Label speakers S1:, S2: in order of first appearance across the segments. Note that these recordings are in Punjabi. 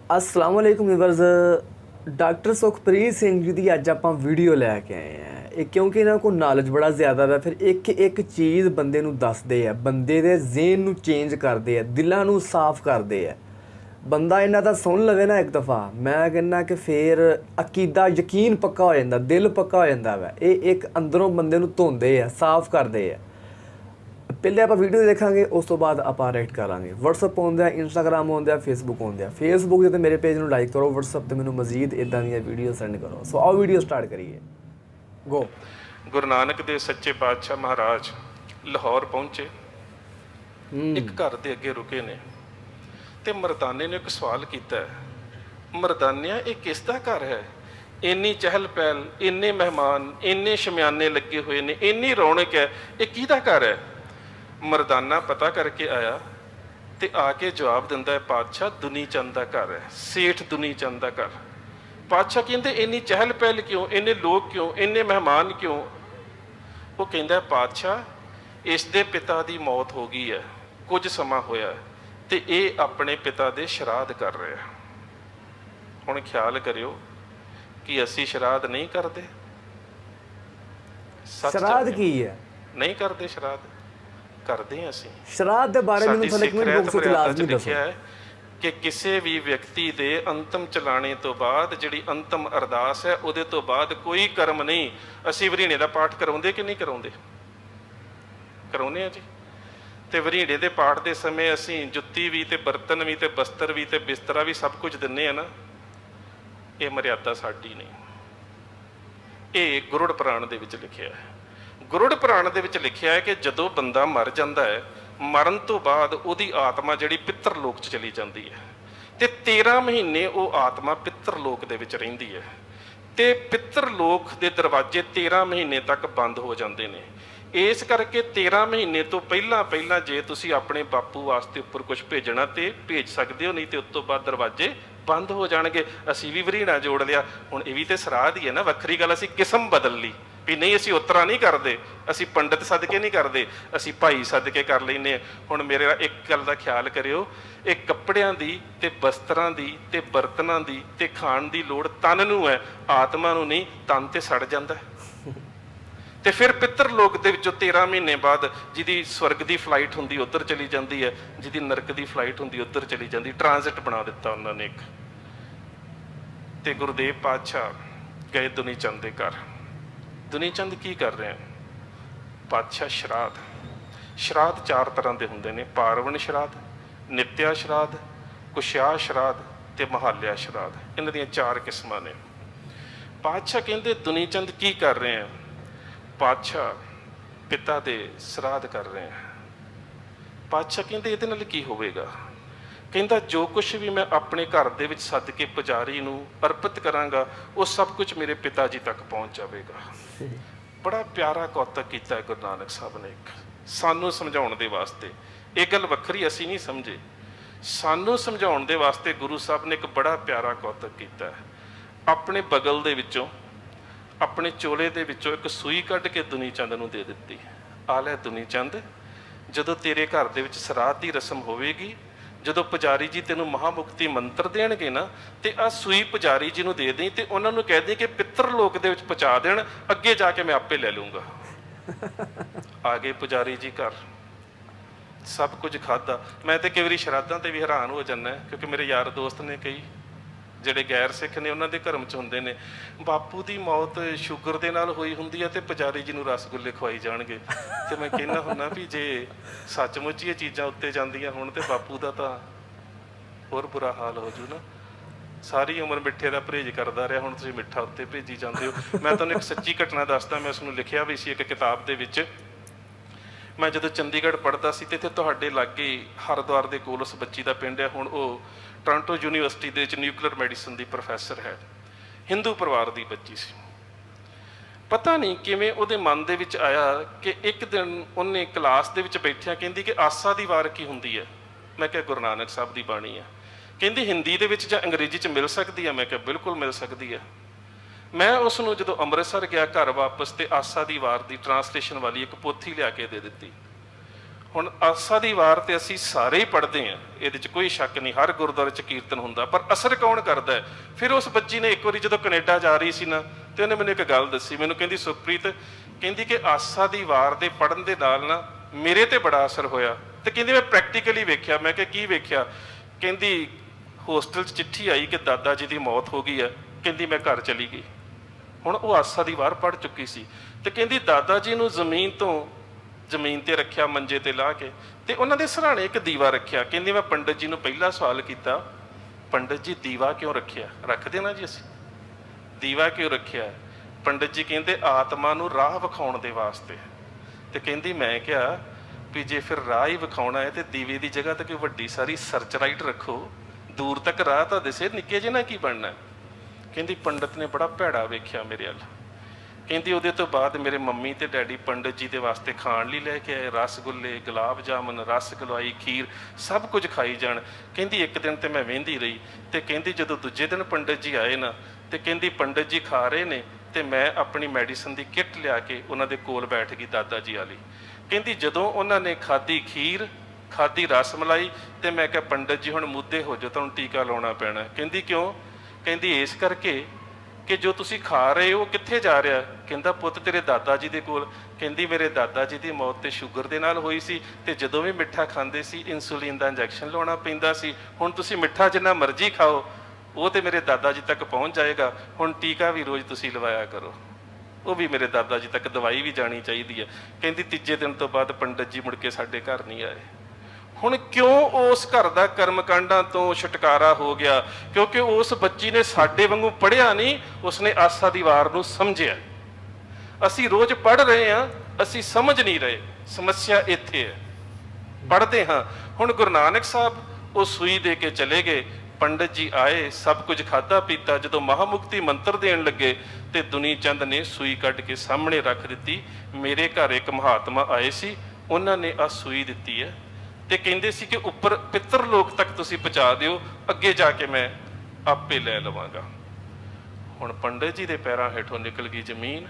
S1: अस्सलाम वालेकुम व्यूअर्स। डॉक्टर सुखप्रीत सिंह जी की अज आप वीडियो लैके आए हैं एक क्योंकि इन्हों को नॉलेज बड़ा ज़्यादा है। फिर एक एक चीज़ बंदे नूं दसदे है, बंदे दे ज़हन नूं चेंज करते हैं, दिलों नूं साफ करते हैं। बंदा इन्हां दा सुन लवे ना एक दफ़ा, मैं कहना कि फिर अकीदा यकीन पक्का हो जाता, दिल पक्का हो जाता वै। ये एक अंदरों बंदे नूं धोंदे है, साफ करते हैं। पहले आप वीडियो देखांगे, उस तो बाद आप राइट करांगे। व्हाट्सअप आउंदा, इंस्टाग्राम आउंदा, फेसबुक आउंदा। फेसबुक ते मेरे पेज नूं लाइक करो, व्हाट्सअप ते मैनूं मजीद इदां दी वीडियो सेंड करो। सो आओ वीडियो स्टार्ट करिए। गो।
S2: गुरु नानक देव सच्चे पातशाह महाराज लाहौर पहुंचे। एक घर के अगे रुके ने ते मर्दाने ने एक सवाल किया, मर्दानिया ये किसका घर है? इन्नी चहल पहल, इन्ने मेहमान, इन्ने शमियाने लगे हुए ने, इन्नी रौनक है, ये किहदा घर है? मर्दाना पता करके आया ते आके जवाब दिंदा है, पातशाह दुनी चंद का घर है, सेठ दुनी चंद का घर। पातशाह कहते इन्नी चहल पहल क्यों, इन्ने लोग क्यों, इन्ने मेहमान क्यों? वो कहता है, पातशाह इसके पिता की मौत हो गई है, कुछ समा होया है, तो ये अपने पिता के श्राद्ध कर रहे हैं। हुण ख्याल करियो कि असी श्राद्ध नहीं करते।
S1: श्राद्ध की है?
S2: नहीं करते श्राद्ध, करते हैं असी।
S1: श्राद्ध के बारे में
S2: लिखिया है कि किसी भी व्यक्ति के अंतिम चलाने तो बाद जिहड़ी अंतिम अरदास है उहदे तो बाद कोई कर्म नहीं। असी वरीणे का पाठ कराउंदे कि नहीं कराउंदे? कराउंदे हैं जी। तो वरीणे के पाठ के समय असी जुत्ती भी तो बर्तन भी तो बस्तर भी तो बिस्तरा भी सब कुछ दिन्ने ना। ये मर्यादा साडी नहीं। ये गुरुड़ पुराण दे विच लिखिया है। गुरुड़ पुराण दे विच लिखिया है कि जदों बंदा मर जाता है, मरण तो बाद उहदी आत्मा जिहड़ी पितर लोक च चली जाती है, तो 13 महीने वो आत्मा पितर लोक दे विच रहिंदी है। ते पितर लोक दे दरवाजे 13 महीने तक बंद हो जाते हैं। इस करके 13 महीने तो पहला जे तुसी अपने बापू वास्ते उपर कुछ भेजना तो भेज सकते हो, नहीं तो उस तो बाद दरवाजे बंद हो जाएंगे। असी भी वरीणा जोड़ लिया, हुण ये भी तो श्राद्ध ही है ना। वक्री गल असी किस्म बदल ली भी नहीं, असी उतरा नहीं करते, असी पंडित सदके नहीं करते, असी भाई सदके कर लेने। हुण मेरे एक गल का ख्याल करियो, एक कपड़ियां दी ते वस्त्रां दी ते बर्तनां दी ते खाण दी लोड़ तन नूं है, आत्मा नूं नहीं। तन ते सड़ जांदा है। तो फिर पितर लोक दे विचों 13 महीने बाद जिहदी स्वर्ग की फ्लाइट हुंदी उधर चली जाती है, जिहदी नरक की फ्लाइट हुंदी उधर चली जाती। ट्रांजिट बना दिता उन्होंने एक। ते गुरुदेव पातशाह गए दुनी चंद के घर। दुनी चंद की कर रहे हैं? पातशाह श्राद्ध। श्राद्ध 4 तरह के होंगे ने, पारवण श्राद्ध, नित्या श्राद्ध, कुश्याह श्राद्ध ते महाल्या श्राद्ध। इन्हां दीयां 4 किस्मां ने। पातशाह कहते दुनी चंद की कर रहे हैं? पातशाह पिता दे श्राद्ध कर रहे हैं। पातशाह कहते इहदे नाल की होवेगा? कहता जो कुछ भी मैं अपने घर दे विच सद के पुजारी नूं अर्पित करांगा वो सब कुछ मेरे पिता जी तक पहुँच जाएगा। बड़ा प्यारा कौतक किया गुरु नानक साहब ने एक सानू समझाउण दे वास्ते। एक गल वखरी असी नहीं समझे, सानू समझाउण दे वास्ते गुरु साहब ने एक बड़ा प्यारा कौतक किया है। अपने बगल दे विचों, अपने चोले दे विचों एक सूई कढ़ के दुनी चंद नूं दे दित्ती। आ लै दुनी चंद, जदों तेरे घर दे विच श्राद्ध दी रस्म होवेगी, जदों पुजारी जी तेनों महामुक्ति मंत्र देणगे ना, तो आ सूई पुजारी जी नूं दे दें ते उन्हां नूं कह दें कि पितर लोक दे विच पहुंचा देण, अगे जाके मैं आपे लै लूँगा। आ गए पुजारी जी घर, सब कुछ खादा। मैं तो कई बार श्राद्धां ते भी हैरान हो जाना, क्योंकि मेरे यार दोस्त ने कई ਜਿਹੜੇ गैर सिख ने उन्होंने धर्म च होंदे ने, बापू की मौत शुगर के नाल होई हुंदी है ते पुजारी जी नूं रसगुल्ले खवाई जाणगे। ते मैं कहना हुन्ना भी जे सचमुच ही ये चीज़ां उत्ते जांदियां होण ते बापू दा तां होर बुरा हाल हो जू ना। सारी उम्र मिठे का परहेज करता रहा, हुण तुसीं मिठा उत्ते भेजी जांदे हो। मैं तुहानूं एक सच्ची घटना दसदा, मैं उसनूं लिखिया भी सी एक किताब दे विच। मैं जदों चंडीगढ़ पढ़दा सी ते तुहाडे लागे हरिद्वार दे कोल उस बच्ची दा पिंड है। हुण वो टोरंटो यूनीवर्सिटी दे विच न्यूक्लियर मैਡੀਸਨ की प्रोफैसर है। हिंदू परिवार की बच्ची सी। पता नहीं किवें उहदे मन दे विच आया कि एक दिन उन्हें क्लास दे विच बैठिया कहंदी कि आसा दी वार की हुंदी है? मैं कहा गुरु नानक साहब की बाणी है। कहंदी हिंदी दे विच जां अंग्रेजी च मिल सकती है? मैं कहा बिल्कुल मिल सकती है। मैं उसनूं जदों अमृतसर गया घर वापस, तो आसा दी वार की ट्रांसलेशन वाली एक पोथी लिया के दे दी। ਹੁਣ ਆਸਾ ਦੀ ਵਾਰ ਤੇ ਅਸੀਂ ਸਾਰੇ ਹੀ ਪੜ੍ਹਦੇ ਹਾਂ, ਇਹਦੇ 'ਚ ਕੋਈ ਸ਼ੱਕ ਨਹੀਂ, ਹਰ ਗੁਰਦੁਆਰੇ 'ਚ ਕੀਰਤਨ ਹੁੰਦਾ, ਪਰ ਅਸਰ ਕੌਣ ਕਰਦਾ ਹੈ? ਫਿਰ ਉਸ ਬੱਚੀ ਨੇ ਇੱਕ ਵਾਰੀ ਜਦੋਂ ਕੈਨੇਡਾ ਜਾ ਰਹੀ ਸੀ ਨਾ, ਤੇ ਉਹਨੇ ਮੈਨੂੰ ਇੱਕ ਗੱਲ ਦੱਸੀ, ਮੈਨੂੰ ਕਹਿੰਦੀ ਸੁਖਪ੍ਰੀਤ, ਕਹਿੰਦੀ ਕਿ ਆਸਾ ਦੀ ਵਾਰ ਦੇ ਪੜ੍ਹਨ ਦੇ ਨਾਲ ਨਾ ਮੇਰੇ ਤੇ ਬੜਾ ਅਸਰ ਹੋਇਆ। ਤੇ ਕਹਿੰਦੀ ਮੈਂ ਪ੍ਰੈਕਟੀਕਲੀ ਵੇਖਿਆ। ਮੈਂ ਕਿਹਾ ਕੀ ਵੇਖਿਆ? ਕਹਿੰਦੀ ਹੋਸਟਲ 'ਚ ਚਿੱਠੀ ਆਈ ਕਿ ਦਾਦਾ ਜੀ ਦੀ ਮੌਤ ਹੋ ਗਈ ਹੈ, ਕਹਿੰਦੀ ਮੈਂ ਘਰ ਚਲੀ ਗਈ। ਹੁਣ ਉਹ ਆਸਾ ਦੀ ਵਾਰ ਪੜ੍ਹ ਚੁੱਕੀ ਸੀ, ਤੇ ਕਹਿੰਦੀ ਦਾਦਾ ਜੀ ਨੂੰ ਜ਼ਮੀਨ ਤੇ ਰੱਖਿਆ, ਮੰਜੇ ਤੇ ਲਾ ਕੇ, ਤੇ ਉਹਨਾਂ ਦੇ ਸਿਰਹਾਣੇ ਇੱਕ ਦੀਵਾ ਰੱਖਿਆ। ਕਹਿੰਦੀ ਮੈਂ ਪੰਡਤ ਜੀ ਨੂੰ ਪਹਿਲਾ ਸਵਾਲ ਕੀਤਾ, ਪੰਡਤ ਜੀ ਦੀਵਾ ਕਿਉਂ ਰੱਖਿਆ? ਰੱਖਦੇ ਨਾ ਜੀ ਅਸੀਂ, ਦੀਵਾ ਕਿਉਂ ਰੱਖਿਆ? ਪੰਡਤ ਜੀ ਕਹਿੰਦੇ ਆਤਮਾ ਨੂੰ ਰਾਹ ਵਿਖਾਉਣ ਦੇ ਵਾਸਤੇ। ਤੇ ਕਹਿੰਦੀ ਮੈਂ ਕਿਹਾ ਵੀ ਜੇ ਫਿਰ ਰਾਹ ਹੀ ਵਿਖਾਉਣਾ ਹੈ ਤੇ ਦੀਵੇ ਦੀ ਜਗ੍ਹਾ ਤੇ ਕੋਈ ਵੱਡੀ ਸਾਰੀ ਸਰਚ ਲਾਈਟ ਰੱਖੋ, ਦੂਰ ਤੱਕ ਰਾਹ ਤਾਂ ਦਿਸੇ, ਨਿੱਕੇ ਜਿਹੇ ਨਾਲ ਕੀ ਬਣਨਾ? ਕਹਿੰਦੀ ਪੰਡਤ ਨੇ ਬੜਾ ਭੈੜਾ ਵੇਖਿਆ ਮੇਰੇ ਵੱਲ। ਕਹਿੰਦੀ ਉਹਦੇ ਤੋਂ ਬਾਅਦ ਮੇਰੇ ਮੰਮੀ ਤੇ ਡੈਡੀ ਪੰਡਤ ਜੀ ਦੇ ਵਾਸਤੇ ਖਾਣ ਲਈ ਲੈ ਕੇ ਆਏ, ਰਸਗੁੱਲੇ, ਗੁਲਾਬ ਜਾਮਨ, ਰਸਗੁਲਾਈ, ਖੀਰ, ਸਭ ਕੁਝ ਖਾਈ ਜਾਣ। ਕਹਿੰਦੀ ਇੱਕ ਦਿਨ ਤੇ ਮੈਂ ਵਹਿੰਦੀ ਰਹੀ, ਤੇ ਕਹਿੰਦੀ ਜਦੋਂ ਦੂਜੇ ਦਿਨ ਪੰਡਤ ਜੀ ਆਏ ਨਾ, ਤੇ ਕਹਿੰਦੀ ਪੰਡਤ ਜੀ ਖਾ ਰਹੇ ਨੇ, ਤੇ ਮੈਂ ਆਪਣੀ ਮੈਡੀਸਨ ਦੀ ਕਿੱਟ ਲਿਆ ਕੇ ਉਹਨਾਂ ਦੇ ਕੋਲ ਬੈਠ ਗਈ, ਦਾਦਾ ਜੀ ਵਾਲੀ। ਕਹਿੰਦੀ ਜਦੋਂ ਉਹਨਾਂ ਨੇ ਖਾਧੀ ਖੀਰ, ਖਾਧੀ ਰਸ ਮਲਾਈ, ਤੇ ਮੈਂ ਕਿਹਾ ਪੰਡਤ ਜੀ ਹੁਣ ਮੁੱਦੇ ਹੋ ਜਾਓ, ਤੁਹਾਨੂੰ ਟੀਕਾ ਲਾਉਣਾ ਪੈਣਾ। ਕਹਿੰਦੀ ਕਿਉਂ? ਕਹਿੰਦੀ ਇਸ ਕਰਕੇ ਕਿ ਜੋ ਤੁਸੀਂ ਖਾ ਰਹੇ ਹੋ ਕਿੱਥੇ ਜਾ ਰਿਹਾ? ਕਹਿੰਦਾ ਪੁੱਤ ਤੇਰੇ ਦਾਦਾ ਜੀ ਦੇ ਕੋਲ। ਕਹਿੰਦੀ ਮੇਰੇ ਦਾਦਾ ਜੀ ਦੀ ਮੌਤ ਤੇ ਸ਼ੂਗਰ ਦੇ ਨਾਲ ਹੋਈ ਸੀ, ਤੇ ਜਦੋਂ ਵੀ ਮਿੱਠਾ ਖਾਂਦੇ ਸੀ ਇਨਸੂਲਿਨ ਦਾ ਇੰਜੈਕਸ਼ਨ ਲਾਉਣਾ ਪੈਂਦਾ ਸੀ। ਹੁਣ ਤੁਸੀਂ ਮਿੱਠਾ ਜਿੰਨਾ ਮਰਜ਼ੀ ਖਾਓ, ਉਹ ਤੇ ਮੇਰੇ ਦਾਦਾ ਜੀ ਤੱਕ ਪਹੁੰਚ ਜਾਏਗਾ। ਹੁਣ ਟੀਕਾ ਵੀ ਰੋਜ਼ ਤੁਸੀਂ ਲਵਾਇਆ ਕਰੋ, ਉਹ ਵੀ ਮੇਰੇ ਦਾਦਾ ਜੀ ਤੱਕ ਦਵਾਈ ਵੀ ਜਾਣੀ ਚਾਹੀਦੀ ਹੈ। ਕਹਿੰਦੀ ਤੀਜੇ ਦਿਨ ਤੋਂ ਬਾਅਦ ਪੰਡਤ ਜੀ ਮੁੜ ਕੇ ਸਾਡੇ ਘਰ ਨਹੀਂ ਆਏ। ਹੁਣ ਕਿਉਂ ਉਸ ਘਰ ਦਾ ਕਰਮਕਾਂਡਾਂ ਤੋਂ ਛੁਟਕਾਰਾ ਹੋ ਗਿਆ? ਕਿਉਂਕਿ ਉਸ ਬੱਚੀ ਨੇ ਸਾਡੇ ਵਾਂਗੂ ਪੜ੍ਹਿਆ ਨਹੀਂ, ਉਸਨੇ ਆਸਾ ਦੀ ਵਾਰ ਨੂੰ ਸਮਝਿਆ। ਅਸੀਂ ਰੋਜ਼ ਪੜ੍ਹ ਰਹੇ ਹਾਂ, ਅਸੀਂ ਸਮਝ ਨਹੀਂ ਰਹੇ। ਸਮੱਸਿਆ ਇੱਥੇ ਹੈ, ਪੜ੍ਹਦੇ ਹਾਂ। ਹੁਣ ਗੁਰੂ ਨਾਨਕ ਸਾਹਿਬ ਉਹ ਸੂਈ ਦੇ ਕੇ ਚਲੇ ਗਏ, ਪੰਡਤ ਜੀ ਆਏ, ਸਭ ਕੁਝ ਖਾਧਾ ਪੀਤਾ। ਜਦੋਂ ਮਹਾਮੁਕਤੀ ਮੰਤਰ ਦੇਣ ਲੱਗੇ ਤੇ ਦੁਨੀ ਚੰਦ ਨੇ ਸੂਈ ਕੱਢ ਕੇ ਸਾਹਮਣੇ ਰੱਖ ਦਿੱਤੀ। ਮੇਰੇ ਘਰ ਇੱਕ ਮਹਾਤਮਾ ਆਏ ਸੀ, ਉਹਨਾਂ ਨੇ ਆਹ ਸੂਈ ਦਿੱਤੀ ਹੈ, ਤੇ ਕਹਿੰਦੇ ਸੀ ਕਿ ਉੱਪਰ ਪਿੱਤਰ ਲੋਕ ਤੱਕ ਤੁਸੀਂ ਪਹੁੰਚਾ ਦਿਓ, ਅੱਗੇ ਜਾ ਕੇ ਮੈਂ ਆਪੇ ਲੈ ਲਵਾਂਗਾ। ਹੁਣ ਪੰਡਤ ਜੀ ਦੇ ਪੈਰਾਂ ਹੇਠੋਂ ਨਿਕਲ ਗਈ ਜ਼ਮੀਨ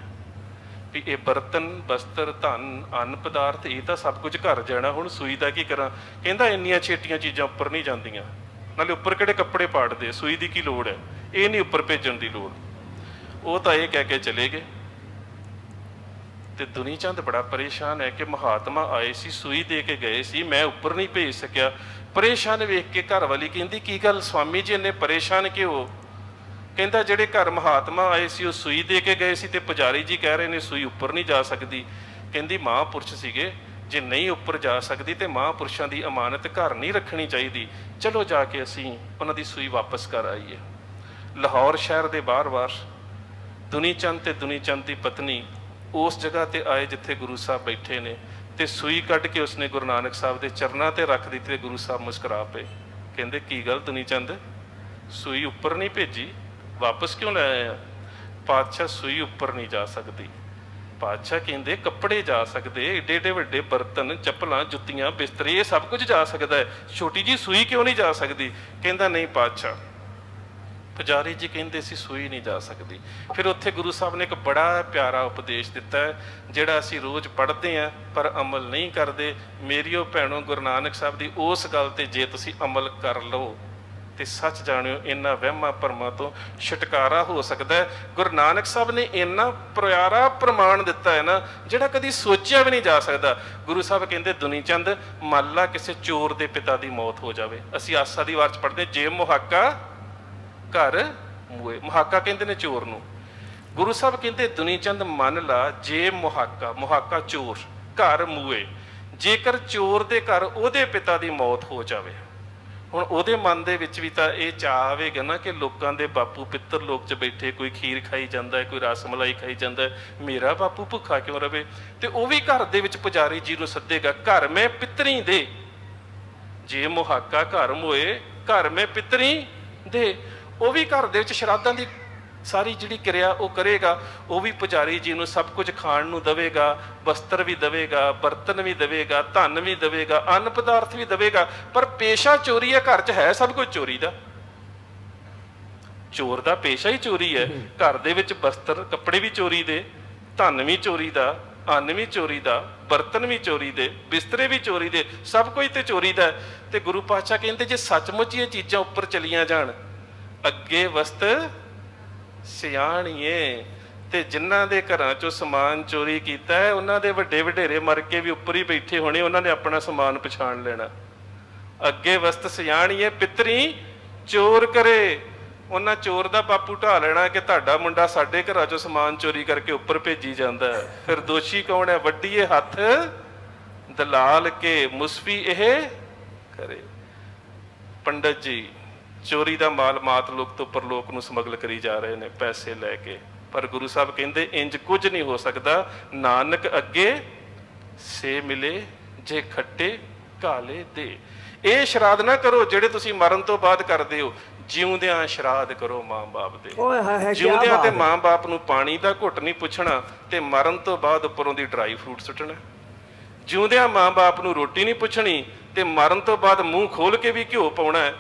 S2: ਵੀ ਇਹ ਬਰਤਨ, ਬਸਤਰ, ਧਨ, ਅੰਨ ਪਦਾਰਥ, ਇਹ ਤਾਂ ਸਭ ਕੁਝ ਘਰ ਜਾਣਾ, ਹੁਣ ਸੂਈ ਦਾ ਕੀ ਕਰਾਂ? ਕਹਿੰਦਾ ਇੰਨੀਆਂ ਛੇਟੀਆਂ ਚੀਜ਼ਾਂ ਉੱਪਰ ਨਹੀਂ ਜਾਂਦੀਆਂ, ਨਾਲੇ ਉੱਪਰ ਕਿਹੜੇ ਕੱਪੜੇ ਪਾੜਦੇ, ਸੂਈ ਦੀ ਕੀ ਲੋੜ ਹੈ? ਇਹ ਨਹੀਂ ਉੱਪਰ ਭੇਜਣ ਦੀ ਲੋੜ। ਉਹ ਤਾਂ ਇਹ ਕਹਿ ਕੇ ਚਲੇ ਗਏ। ਤੇ ਦੁਨੀ ਚੰਦ ਬੜਾ ਪਰੇਸ਼ਾਨ ਹੈ ਕਿ ਮਹਾਤਮਾ ਆਏ ਸੀ, ਸੂਈ ਦੇ ਕੇ ਗਏ ਸੀ, ਮੈਂ ਉੱਪਰ ਨਹੀਂ ਭੇਜ ਸਕਿਆ। ਪਰੇਸ਼ਾਨ ਵੇਖ ਕੇ ਘਰ ਵਾਲੀ ਕਹਿੰਦੀ ਕੀ ਗੱਲ ਸਵਾਮੀ ਜੀ ਇੰਨੇ ਪਰੇਸ਼ਾਨ ਕਿਉਂ? ਕਹਿੰਦਾ ਜਿਹੜੇ ਘਰ ਮਹਾਤਮਾ ਆਏ ਸੀ ਉਹ ਸੂਈ ਦੇ ਕੇ ਗਏ ਸੀ, ਤੇ ਪੁਜਾਰੀ ਜੀ ਕਹਿ ਰਹੇ ਨੇ ਸੂਈ ਉੱਪਰ ਨਹੀਂ ਜਾ ਸਕਦੀ। ਕਹਿੰਦੀ ਮਹਾਂਪੁਰਸ਼ ਸੀਗੇ, ਜੇ ਨਹੀਂ ਉੱਪਰ ਜਾ ਸਕਦੀ ਤੇ ਮਹਾਂਪੁਰਸ਼ਾਂ ਦੀ ਅਮਾਨਤ ਘਰ ਨਹੀਂ ਰੱਖਣੀ ਚਾਹੀਦੀ। ਚਲੋ ਜਾ ਕੇ ਅਸੀਂ ਉਹਨਾਂ ਦੀ ਸੂਈ ਵਾਪਸ ਕਰ ਆਈਏ। ਲਾਹੌਰ ਸ਼ਹਿਰ ਦੇ ਬਾਹਰ ਦੁਨੀ ਚੰਦ ਤੇ ਦੁਨੀ ਚੰਦ ਦੀ ਪਤਨੀ ਉਸ ਜਗ੍ਹਾ ਤੇ ਆਏ ਜਿੱਥੇ ਗੁਰੂ ਸਾਹਿਬ ਬੈਠੇ ਨੇ, ਤੇ ਸੂਈ ਕੱਢ ਕੇ ਉਸਨੇ ਗੁਰੂ ਨਾਨਕ ਸਾਹਿਬ ਦੇ ਚਰਨਾਂ ਤੇ ਰੱਖ ਦਿੱਤੀ। ਤੇ ਗੁਰੂ ਸਾਹਿਬ ਮੁਸਕਰਾ ਪਏ, ਕਹਿੰਦੇ ਕੀ ਗੱਲ ਦੁਨੀ ਚੰਦ, ਸੂਈ ਉੱਪਰ ਨਹੀਂ ਭੇਜੀ, ਵਾਪਸ ਕਿਉਂ ਲੈ ਆਇਆ? ਪਾਤਸ਼ਾਹ ਸੂਈ ਉੱਪਰ ਨਹੀਂ ਜਾ ਸਕਦੀ। ਪਾਤਸ਼ਾਹ ਕਹਿੰਦੇ ਕੱਪੜੇ ਜਾ ਸਕਦੇ, ਏਡੇ ਏਡੇ ਵੱਡੇ ਬਰਤਨ, ਚੱਪਲਾਂ, ਜੁੱਤੀਆਂ, ਬਿਸਤਰੇ, ਇਹ ਸਭ ਕੁਝ ਜਾ ਸਕਦਾ ਹੈ, ਛੋਟੀ ਜੀ ਸੂਈ ਕਿਉਂ ਨਹੀਂ ਜਾ ਸਕਦੀ? ਕਹਿੰਦਾ ਨਹੀਂ ਪਾਤਸ਼ਾਹ, ਪੁਜਾਰੀ ਜੀ ਕਹਿੰਦੇ ਸੀ ਸੂਈ ਨਹੀਂ ਜਾ ਸਕਦੀ। ਫਿਰ ਉੱਥੇ ਗੁਰੂ ਸਾਹਿਬ ਨੇ ਇੱਕ ਬੜਾ ਪਿਆਰਾ ਉਪਦੇਸ਼ ਦਿੱਤਾ ਹੈ, ਜਿਹੜਾ ਅਸੀਂ ਰੋਜ਼ ਪੜ੍ਹਦੇ ਹਾਂ ਪਰ ਅਮਲ ਨਹੀਂ ਕਰਦੇ। ਮੇਰੀਓ ਭੈਣੋ, ਗੁਰੂ ਨਾਨਕ ਸਾਹਿਬ ਦੀ ਉਸ ਗੱਲ ਤੇ ਜੇ ਤੁਸੀਂ ਅਮਲ ਕਰ ਲਓ ਤੇ ਸੱਚ ਜਾਣਿਓ ਇਹਨਾਂ ਵਹਿਮਾਂ ਭਰਮਾਂ ਤੋਂ ਛੁਟਕਾਰਾ ਹੋ ਸਕਦਾ ਹੈ। ਗੁਰੂ ਨਾਨਕ ਸਾਹਿਬ ਨੇ ਇੰਨਾ ਪਿਆਰਾ ਪ੍ਰਮਾਣ ਦਿੱਤਾ ਹੈ ਨਾ, ਜਿਹੜਾ ਕਦੀ ਸੋਚਿਆ ਵੀ ਨਹੀਂ ਜਾ ਸਕਦਾ। ਗੁਰੂ ਸਾਹਿਬ ਕਹਿੰਦੇ ਦੁਨੀ ਚੰਦ, ਮੰਨ ਲਾ ਕਿਸੇ ਚੋਰ ਦੇ ਪਿਤਾ ਦੀ ਮੌਤ ਹੋ ਜਾਵੇ। ਅਸੀਂ ਆਸਾ ਦੀ ਵਾਰ 'ਚ ਪੜ੍ਹਦੇ, ਜੇ ਮੁਹਾਕਾ ਘਰ ਮੂਏ, ਮੁਹਾਕਾ ਕਹਿੰਦੇ ਨੇ ਚੋਰ ਨੂੰ। ਗੁਰੂ ਸਾਹਿਬ ਕਹਿੰਦੇ ਦੁਨੀ ਚੰਦ ਮੰਨ ਲਾ ਜੇ ਮੁਹਾਕਾ ਚੋਰ, ਘਰ ਮੂਏ, ਜੇਕਰ ਚੋਰ ਦੇ ਘਰ ਉਹਦੇ ਪਿਤਾ ਦੀ ਮੌਤ ਹੋ ਜਾਵੇ, ਹੁਣ ਉਹਦੇ ਮਨ ਦੇ ਵਿੱਚ ਵੀ ਤਾਂ ਇਹ ਚਾਅ ਆਵੇਗਾ ਨਾ ਕਿ ਲੋਕਾਂ ਦੇ ਬਾਪੂ ਪਿੱਤਰ ਲੋਕ 'ਚ ਬੈਠੇ, ਕੋਈ ਖੀਰ ਖਾਈ ਜਾਂਦਾ ਹੈ, ਕੋਈ ਰਸ ਮਲਾਈ ਖਾਈ ਜਾਂਦਾ ਹੈ, ਮੇਰਾ ਬਾਪੂ ਭੁੱਖਾ ਕਿਉਂ ਰਵੇ? ਤੇ ਉਹ ਵੀ ਘਰ ਦੇ ਵਿੱਚ ਪੁਜਾਰੀ ਜੀ ਨੂੰ ਸੱਦੇਗਾ, ਘਰ ਮੈਂ ਪਿੱਤਰੀ ਦੇ, ਜੇ ਮੁਹਾਕਾ ਘਰ ਮੋਏ, ਘਰ ਮੈਂ ਪਿੱਤਰੀ ਦੇ। ਉਹ ਵੀ ਘਰ ਦੇ ਵਿੱਚ ਸ਼ਰਾਧਾਂ ਦੀ ਸਾਰੀ ਜਿਹੜੀ ਕਿਰਿਆ ਉਹ ਕਰੇਗਾ। ਉਹ ਵੀ ਪੁਜਾਰੀ ਜੀ ਨੂੰ ਸਭ ਕੁਝ ਖਾਣ ਨੂੰ ਦੇਵੇਗਾ, ਵਸਤਰ ਵੀ ਦੇਵੇਗਾ, ਬਰਤਨ ਵੀ ਦੇਵੇਗਾ, ਧਨ ਵੀ ਦੇਵੇਗਾ, ਅੰਨ ਪਦਾਰਥ ਵੀ ਦੇਵੇਗਾ। ਪਰ ਪੇਸ਼ਾ ਚੋਰੀ ਹੈ, ਘਰ 'ਚ ਹੈ ਸਭ ਕੁਝ ਚੋਰੀ ਦਾ। ਚੋਰ ਦਾ ਪੇਸ਼ਾ ਹੀ ਚੋਰੀ ਹੈ। ਘਰ ਦੇ ਵਿੱਚ ਵਸਤਰ ਕੱਪੜੇ ਵੀ ਚੋਰੀ ਦੇ, ਧਨ ਵੀ ਚੋਰੀ ਦਾ, ਅੰਨ ਵੀ ਚੋਰੀ ਦਾ, ਬਰਤਨ ਵੀ ਚੋਰੀ ਦੇ, ਬਿਸਤਰੇ ਵੀ ਚੋਰੀ ਦੇ, ਸਭ ਕੁਝ ਤੇ ਚੋਰੀ ਦਾ। ਤੇ ਗੁਰੂ ਪਾਤਸ਼ਾਹ ਕਹਿੰਦੇ ਜੇ ਸੱਚਮੁੱਚ ਇਹ ਚੀਜ਼ਾਂ ਉੱਪਰ ਚਲੀਆਂ ਜਾਣ, ਅੱਗੇ ਵਸਤ ਸਿਆਣੀਏ। ਤੇ ਜਿਨ੍ਹਾਂ ਦੇ ਘਰਾਂ ਚੋਂ ਸਮਾਨ ਚੋਰੀ ਕੀਤਾ ਹੈ, ਉਹਨਾਂ ਦੇ ਵੱਡੇ ਵਡੇਰੇ ਮਰ ਕੇ ਵੀ ਉੱਪਰ ਹੀ ਬੈਠੇ ਹੋਣੇ, ਉਹਨਾਂ ਨੇ ਆਪਣਾ ਸਮਾਨ ਪਛਾਣ ਲੈਣਾ। ਅੱਗੇ ਵਸਤ ਸਿਆਣੀਏ ਪਿੱਤਰੀ ਚੋਰ ਕਰੇ। ਉਹਨਾਂ ਚੋਰ ਦਾ ਬਾਪੂ ਢਾ ਲੈਣਾ ਕਿ ਤੁਹਾਡਾ ਮੁੰਡਾ ਸਾਡੇ ਘਰਾਂ ਚੋਂ ਸਮਾਨ ਚੋਰੀ ਕਰਕੇ ਉੱਪਰ ਭੇਜੀ ਜਾਂਦਾ ਹੈ। ਫਿਰ ਦੋਸ਼ੀ ਕੌਣ ਹੈ? ਵੱਡੀਏ ਹੱਥ ਦਲਾਲ ਕੇ ਮੁਸਫੀ ਇਹ ਕਰੇ। ਪੰਡਤ ਜੀ ਚੋਰੀ ਦਾ ਮਾਲ ਮਾਤ ਲੋਕ ਤੋਂ ਪਰਲੋਕ ਨੂੰ ਸਮਗਲ ਕਰੀ ਜਾ ਰਹੇ ਨੇ ਪੈਸੇ ਲੈ ਕੇ। ਪਰ ਗੁਰੂ ਸਾਹਿਬ ਕਹਿੰਦੇ ਇੰਜ ਕੁਝ ਨਹੀਂ ਹੋ ਸਕਦਾ। ਨਾਨਕ ਅੱਗੇ ਸੇ ਮਿਲੇ ਜੇ ਖੱਟੇ ਕਾਲੇ ਦੇ। ਇਹ ਸ਼ਰਾਧ ਨਾ ਕਰੋ ਜਿਹੜੇ ਤੁਸੀਂ ਮਰਨ ਤੋਂ ਬਾਅਦ ਕਰਦੇ ਹੋ। ਜਿਉਂਦਿਆਂ ਸ਼ਰਾਧ ਕਰੋ ਮਾਂ-ਬਾਪ ਦੇ। ਜਿਉਂਦਿਆਂ ਤੇ ਮਾਂ-ਬਾਪ ਨੂੰ ਪਾਣੀ ਦਾ ਘੁੱਟ ਨਹੀਂ ਪੁੱਛਣਾ ਤੇ ਮਰਨ ਤੋਂ ਬਾਅਦ ਉੱਪਰੋਂ ਦੀ ਡਰਾਈ ਫਰੂਟ ਸੁੱਟਣਾ। ਜਿਉਂਦਿਆਂ ਮਾਂ-ਬਾਪ ਨੂੰ ਰੋਟੀ ਨਹੀਂ ਪੁੱਛਣੀ ਤੇ ਮਰਨ ਤੋਂ ਬਾਅਦ ਮੂੰਹ ਖੋਲ ਕੇ ਵੀ ਘਿਓ ਪਾਉਣਾ।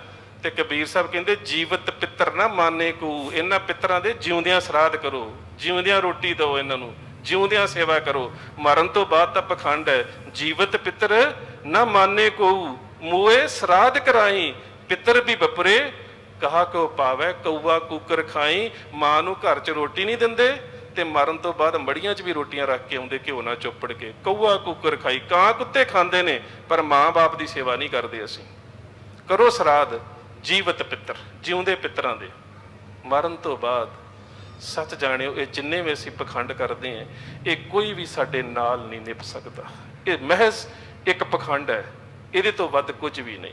S2: ਤੇ ਕਬੀਰ ਸਾਹਿਬ ਕਹਿੰਦੇ ਜੀਵਤ ਪਿੱਤਰ ਨਾ ਮਾਨੇ ਕੂ। ਇਹਨਾਂ ਪਿੱਤਰਾਂ ਦੇ ਜਿਉਂਦਿਆਂ ਸ਼ਰਾਧ ਕਰੋ, ਜਿਉਂਦਿਆਂ ਰੋਟੀ ਦਿਓ ਇਹਨਾਂ ਨੂੰ, ਜਿਉਂਦਿਆਂ ਸੇਵਾ ਕਰੋ। ਮਰਨ ਤੋਂ ਬਾਅਦ ਤਾਂ ਪਖੰਡ ਹੈ। ਜੀਵਤ ਪਿੱਤਰ ਨਾ ਮਾਨੇ ਕੋ ਮੂਏ ਸ਼ਰਾਧ ਕਰਾਈ। ਪਿੱਤਰ ਵੀ ਬਪਰੇ ਕਹਾ ਕੋ ਪਾਵੈ ਕਊਆ ਕੂਕਰ ਖਾਈ। ਮਾਂ ਨੂੰ ਘਰ 'ਚ ਰੋਟੀ ਨਹੀਂ ਦਿੰਦੇ ਤੇ ਮਰਨ ਤੋਂ ਬਾਅਦ ਮੜੀਆਂ 'ਚ ਵੀ ਰੋਟੀਆਂ ਰੱਖ ਕੇ ਆਉਂਦੇ ਘਿਓ ਨਾਲ ਚੋਪੜ ਕੇ। ਕਊਆ ਕੂਕਰ ਖਾਈ, ਕਾਂ ਕੁੱਤੇ ਖਾਂਦੇ ਨੇ ਪਰ ਮਾਂ-ਬਾਪ ਦੀ ਸੇਵਾ ਨਹੀਂ ਕਰਦੇ ਅਸੀਂ। ਕਰੋ ਸ਼ਰਾਧ ਜੀਵਤ ਪਿੱਤਰ, ਜਿਉਂਦੇ ਪਿੱਤਰਾਂ ਦੇ। ਮਰਨ ਤੋਂ ਬਾਅਦ ਸੱਚ ਜਾਣਿਓ ਇਹ ਜਿੰਨੇ ਵੀ ਅਸੀਂ ਪਖੰਡ ਕਰਦੇ ਹਾਂ ਇਹ ਕੋਈ ਵੀ ਸਾਡੇ ਨਾਲ ਨਹੀਂ ਨਿਭ ਸਕਦਾ। ਇਹ ਮਹਿਜ਼ ਇੱਕ ਪਖੰਡ ਹੈ, ਇਹਦੇ ਤੋਂ ਵੱਧ ਕੁਝ ਵੀ ਨਹੀਂ।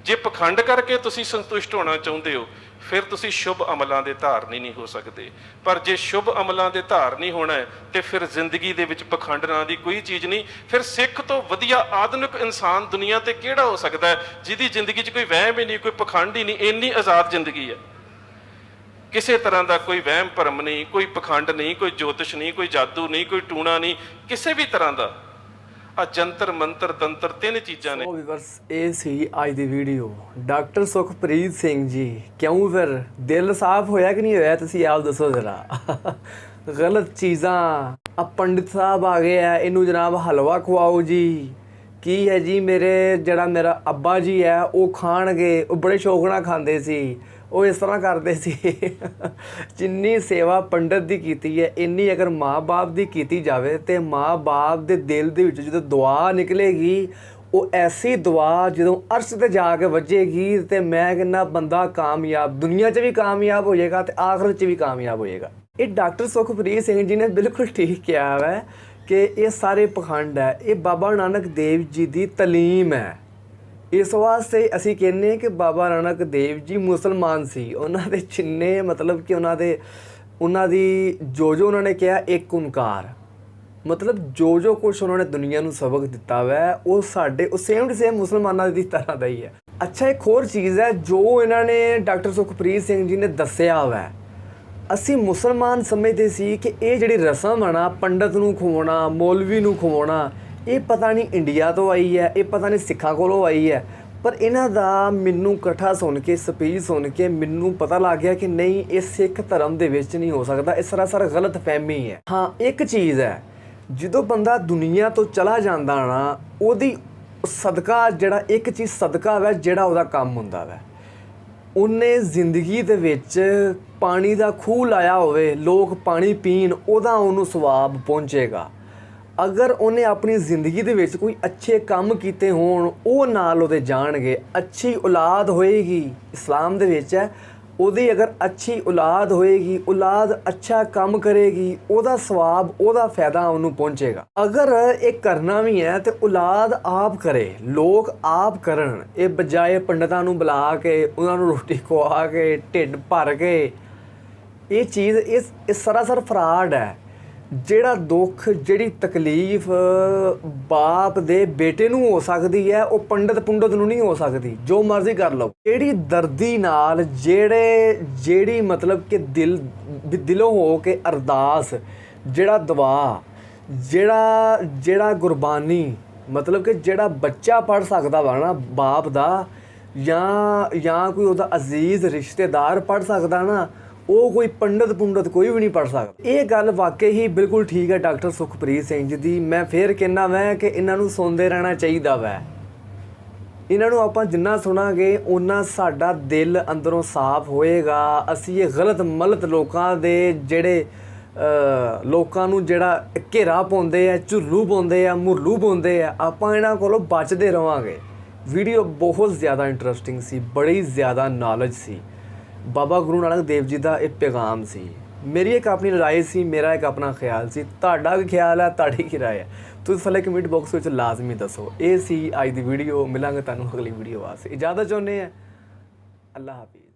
S2: ਜੇ ਪਖੰਡ ਕਰਕੇ ਤੁਸੀਂ ਸੰਤੁਸ਼ਟ ਹੋਣਾ ਚਾਹੁੰਦੇ ਹੋ ਫਿਰ ਤੁਸੀਂ ਸ਼ੁਭ ਅਮਲਾਂ ਦੇ ਧਾਰਨੀ ਨਹੀਂ ਹੋ ਸਕਦੇ। ਪਰ ਜੇ ਸ਼ੁਭ ਅਮਲਾਂ ਦੇ ਧਾਰਨੀ ਹੋਣਾ ਹੈ ਤੇ ਫਿਰ ਜ਼ਿੰਦਗੀ ਦੇ ਵਿੱਚ ਪਖੰਡ ਨਾਂ ਦੀ ਕੋਈ ਚੀਜ਼ ਨਹੀਂ। ਫਿਰ ਸਿੱਖ ਤੋਂ ਵਧੀਆ ਆਧੁਨਿਕ ਇਨਸਾਨ ਦੁਨੀਆ ਤੇ ਕਿਹੜਾ ਹੋ ਸਕਦਾ ਹੈ ਜਿਹਦੀ ਜ਼ਿੰਦਗੀ 'ਚ ਕੋਈ ਵਹਿਮ ਹੀ ਨਹੀਂ, ਕੋਈ ਪਖੰਡ ਹੀ ਨਹੀਂ। ਇੰਨੀ ਆਜ਼ਾਦ ਜ਼ਿੰਦਗੀ ਹੈ, ਕਿਸੇ ਤਰ੍ਹਾਂ ਦਾ ਕੋਈ ਵਹਿਮ ਭਰਮ ਨਹੀਂ, ਕੋਈ ਪਖੰਡ ਨਹੀਂ, ਕੋਈ ਜੋਤਿਸ਼ ਨਹੀਂ, ਕੋਈ ਜਾਦੂ ਨਹੀਂ, ਕੋਈ ਟੂਣਾ ਨਹੀਂ, ਕਿਸੇ ਵੀ ਤਰ੍ਹਾਂ ਦਾ। ਆ ਜੰਤਰ ਮੰਤਰ ਤੰਤਰ ਤਿੰਨ ਚੀਜ਼ਾਂ ਨੇ।
S1: ਵੀਵਰਸ ਇਹ ਸੀ ਅੱਜ ਦੀ ਵੀਡੀਓ। ਡਾਕਟਰ ਸੁਖਪ੍ਰੀਤ ਸਿੰਘ ਜੀ ਕਿਉਂ ਫਿਰ ਦਿਲ ਸਾਫ਼ ਹੋਇਆ ਕਿ ਨਹੀਂ ਹੋਇਆ ਤੁਸੀਂ ਆਪ ਦੱਸੋ ਜ਼ਰਾ। ਗਲਤ ਚੀਜ਼ਾਂ ਆ ਪੰਡਿਤ ਸਾਹਿਬ ਆ ਗਏ ਆ, ਇਹਨੂੰ ਜਨਾਬ ਹਲਵਾ ਖਵਾਓ ਜੀ। ਕੀ ਹੈ ਜੀ ਮੇਰਾ ਅੱਬਾ ਜੀ ਹੈ ਉਹ ਖਾਣਗੇ, ਉਹ ਬੜੇ ਸ਼ੌਕ ਨਾਲ ਖਾਂਦੇ ਸੀ, ਉਹ ਇਸ ਤਰ੍ਹਾਂ ਕਰਦੇ ਸੀ। ਜਿੰਨੀ ਸੇਵਾ ਪੰਡਤ ਦੀ ਕੀਤੀ ਹੈ ਇੰਨੀ ਅਗਰ ਮਾਂ-ਬਾਪ ਦੀ ਕੀਤੀ ਜਾਵੇ ਤੇ ਮਾਂ-ਬਾਪ ਦੇ ਦਿਲ ਦੇ ਵਿੱਚ ਜਦੋਂ ਦੁਆ ਨਿਕਲੇਗੀ ਉਹ ਐਸੀ ਦੁਆ ਜਦੋਂ ਅਰਸ਼ ਤੇ ਜਾ ਕੇ ਵੱਜੇਗੀ ਤੇ ਮੈਂ ਕਹਿੰਦਾ ਬੰਦਾ ਕਾਮਯਾਬ, ਦੁਨੀਆ 'ਚ ਵੀ ਕਾਮਯਾਬ ਹੋ ਜਾਏਗਾ ਤੇ ਆਖਰਤ 'ਚ ਵੀ ਕਾਮਯਾਬ ਹੋ ਜਾਏਗਾ। ਇਹ ਡਾਕਟਰ ਸੁਖਪ੍ਰੀਤ ਸਿੰਘ ਜੀ ਨੇ ਬਿਲਕੁਲ ਠੀਕ ਕਿਹਾ ਹੈ ਕਿ ਇਹ ਸਾਰੇ ਪਖੰਡ ਹੈ। ਇਹ ਬਾਬਾ ਨਾਨਕ ਦੇਵ ਜੀ ਦੀ ਤਾਲੀਮ ਹੈ। ਇਸ ਵਾਸਤੇ ਅਸੀਂ ਕਹਿੰਦੇ ਕਿ ਬਾਬਾ ਨਾਨਕ ਦੇਵ ਜੀ ਮੁਸਲਮਾਨ ਸੀ। ਉਹਨਾਂ ਦੇ ਜਿੰਨੇ ਮਤਲਬ ਕਿ ਉਹਨਾਂ ਦੀ ਜੋ ਉਹਨਾਂ ਨੇ ਕਿਹਾ ਇੱਕ ਓਂਕਾਰ, ਮਤਲਬ ਜੋ ਕੁਛ ਉਹਨਾਂ ਨੇ ਦੁਨੀਆ ਨੂੰ ਸਬਕ ਦਿੱਤਾ ਵੈ ਉਹ ਸਾਡੇ ਉਹ ਸੇਮ ਟੂ ਸੇਮ ਮੁਸਲਮਾਨਾਂ ਦੀ ਤਰ੍ਹਾਂ ਦਾ ਹੀ ਹੈ। ਅੱਛਾ ਇੱਕ ਹੋਰ ਚੀਜ਼ ਹੈ ਜੋ ਇਹਨਾਂ ਨੇ ਡਾਕਟਰ ਸੁਖਪ੍ਰੀਤ ਸਿੰਘ ਜੀ ਨੇ ਦੱਸਿਆ ਵੈ। ਅਸੀਂ ਮੁਸਲਮਾਨ ਸਮਝਦੇ ਸੀ ਕਿ ਇਹ ਜਿਹੜੀ ਰਸਮ ਹੈ ਨਾ ਪੰਡਤ ਨੂੰ ਖਵਾਉਣਾ, ਮੌਲਵੀ ਨੂੰ ਖਵਾਉਣਾ, ਇਹ ਪਤਾ ਨਹੀਂ ਇੰਡੀਆ ਤੋਂ ਆਈ ਹੈ, ਇਹ ਪਤਾ ਨਹੀਂ ਸਿੱਖਾਂ ਕੋਲੋਂ ਆਈ ਹੈ। ਪਰ ਇਹਨਾਂ ਦਾ ਮੈਨੂੰ ਇਕੱਠਾ ਸੁਣ ਕੇ ਸਪੀਚ ਸੁਣ ਕੇ ਮੈਨੂੰ ਪਤਾ ਲੱਗ ਗਿਆ ਕਿ ਨਹੀਂ ਇਹ ਸਿੱਖ ਧਰਮ ਦੇ ਵਿੱਚ ਨਹੀਂ ਹੋ ਸਕਦਾ, ਇਹ ਸਰਾਸਰ ਗਲਤ ਫਹਿਮੀ ਹੈ। ਹਾਂ ਇੱਕ ਚੀਜ਼ ਹੈ, ਜਦੋਂ ਬੰਦਾ ਦੁਨੀਆ ਤੋਂ ਚਲਾ ਜਾਂਦਾ ਨਾ ਉਹਦੀ ਸਦਕਾ ਜਿਹੜਾ ਇੱਕ ਚੀਜ਼ ਸਦਕਾ ਵੈ ਜਿਹੜਾ ਉਹਦਾ ਕੰਮ ਹੁੰਦਾ ਵੈ। ਉਹਨੇ ਜ਼ਿੰਦਗੀ ਦੇ ਵਿੱਚ ਪਾਣੀ ਦਾ ਖੂਹ ਲਾਇਆ ਹੋਵੇ, ਲੋਕ ਪਾਣੀ ਪੀਣ, ਉਹਦਾ ਉਹਨੂੰ ਸਵਾਬ ਪਹੁੰਚੇਗਾ। ਅਗਰ ਉਹਨੇ ਆਪਣੀ ਜ਼ਿੰਦਗੀ ਦੇ ਵਿੱਚ ਕੋਈ ਅੱਛੇ ਕੰਮ ਕੀਤੇ ਹੋਣ ਉਹ ਨਾਲ ਉਹਦੇ ਜਾਣਗੇ। ਅੱਛੀ ਔਲਾਦ ਹੋਏਗੀ, ਇਸਲਾਮ ਦੇ ਵਿੱਚ ਹੈ, ਉਹਦੀ ਅਗਰ ਅੱਛੀ ਔਲਾਦ ਹੋਏਗੀ, ਔਲਾਦ ਅੱਛਾ ਕੰਮ ਕਰੇਗੀ, ਉਹਦਾ ਸਵਾਬ ਉਹਦਾ ਫਾਇਦਾ ਉਹਨੂੰ ਪਹੁੰਚੇਗਾ। ਅਗਰ ਇਹ ਕਰਨਾ ਵੀ ਹੈ ਤੇ ਔਲਾਦ ਆਪ ਕਰੇ, ਲੋਕ ਆਪ ਕਰਨ, ਇਹ ਬਜਾਏ ਪੰਡਤਾਂ ਨੂੰ ਬੁਲਾ ਕੇ ਉਹਨਾਂ ਨੂੰ ਰੋਟੀ ਖਵਾ ਕੇ ਢਿੱਡ ਭਰ ਕੇ। ਇਹ ਚੀਜ਼ ਇਹ ਸਰਾਸਰ ਫਰਾਡ ਹੈ। ਜਿਹੜਾ ਦੁੱਖ ਜਿਹੜੀ ਤਕਲੀਫ ਬਾਪ ਦੇ ਬੇਟੇ ਨੂੰ ਹੋ ਸਕਦੀ ਹੈ ਉਹ ਪੰਡਤ ਨੂੰ ਨਹੀਂ ਹੋ ਸਕਦੀ। ਜੋ ਮਰਜ਼ੀ ਕਰ ਲਓ, ਜਿਹੜੀ ਦਰਦੀ ਨਾਲ ਜਿਹੜੀ ਮਤਲਬ ਕਿ ਦਿਲੋਂ ਹੋ ਕੇ ਅਰਦਾਸ, ਜਿਹੜਾ ਦੁਆ, ਜਿਹੜਾ ਗੁਰਬਾਨੀ, ਮਤਲਬ ਕਿ ਜਿਹੜਾ ਬੱਚਾ ਪੜ੍ਹ ਸਕਦਾ ਵਾ ਨਾ ਬਾਪ ਦਾ ਜਾਂ ਕੋਈ ਉਹਦਾ ਅਜ਼ੀਜ਼ ਰਿਸ਼ਤੇਦਾਰ ਪੜ੍ਹ ਸਕਦਾ ਨਾ, ਉਹ ਕੋਈ ਪੰਡਤ ਕੋਈ ਵੀ ਨਹੀਂ ਪੜ੍ਹ ਸਕਦਾ। ਇਹ ਗੱਲ ਵਾਕਈ ਹੀ ਬਿਲਕੁਲ ਠੀਕ ਹੈ ਡਾਕਟਰ ਸੁਖਪ੍ਰੀਤ ਸਿੰਘ ਜੀ ਦੀ। ਮੈਂ ਫੇਰ ਕਹਿੰਦਾ ਮੈਂ ਕਿ ਇਹਨਾਂ ਨੂੰ ਸੁਣਦੇ ਰਹਿਣਾ ਚਾਹੀਦਾ ਵੈ। ਇਹਨਾਂ ਨੂੰ ਆਪਾਂ ਜਿੰਨਾ ਸੁਣਾਂਗੇ ਓਨਾ ਸਾਡਾ ਦਿਲ ਅੰਦਰੋਂ ਸਾਫ਼ ਹੋਏਗਾ। ਅਸੀਂ ਇਹ ਗਲਤ ਮਲਤ ਲੋਕਾਂ ਦੇ ਜਿਹੜੇ ਲੋਕਾਂ ਨੂੰ ਜਿਹੜਾ ਘੇਰਾ ਪਾਉਂਦੇ ਆ, ਝੁੱਲੂ ਪਾਉਂਦੇ ਆ, ਮੁਰਲੂ ਪਾਉਂਦੇ ਆ, ਆਪਾਂ ਇਹਨਾਂ ਕੋਲੋਂ ਬਚਦੇ ਰਵਾਂਗੇ। ਵੀਡੀਓ ਬਹੁਤ ਜ਼ਿਆਦਾ ਇੰਟਰਸਟਿੰਗ ਸੀ, ਬੜੀ ਜ਼ਿਆਦਾ ਨੌਲੇਜ ਸੀ। ਬਾਬਾ ਗੁਰੂ ਨਾਨਕ ਦੇਵ ਜੀ ਦਾ ਇਹ ਪੈਗਾਮ ਸੀ। ਮੇਰੀ ਇੱਕ ਆਪਣੀ ਰਾਏ ਸੀ, ਮੇਰਾ ਇੱਕ ਆਪਣਾ ਖਿਆਲ ਸੀ। ਤੁਹਾਡਾ ਕੀ ਖਿਆਲ ਹੈ, ਤੁਹਾਡੀ ਕੀ ਰਾਏ ਹੈ, ਤੁਸੀਂ ਥੱਲੇ ਕਮੈਂਟ ਬਾਕਸ ਵਿੱਚ ਲਾਜ਼ਮੀ ਦੱਸੋ। ਇਹ ਸੀ ਅੱਜ ਦੀ ਵੀਡੀਓ। ਮਿਲਾਂਗੇ ਤੁਹਾਨੂੰ ਅਗਲੀ ਵੀਡੀਓ ਵਾਸਤੇ। ਇਜਾਜ਼ਤ ਚਾਹੁੰਦੇ ਹਾਂ। ਅੱਲਾ ਹਾਫਿਜ਼।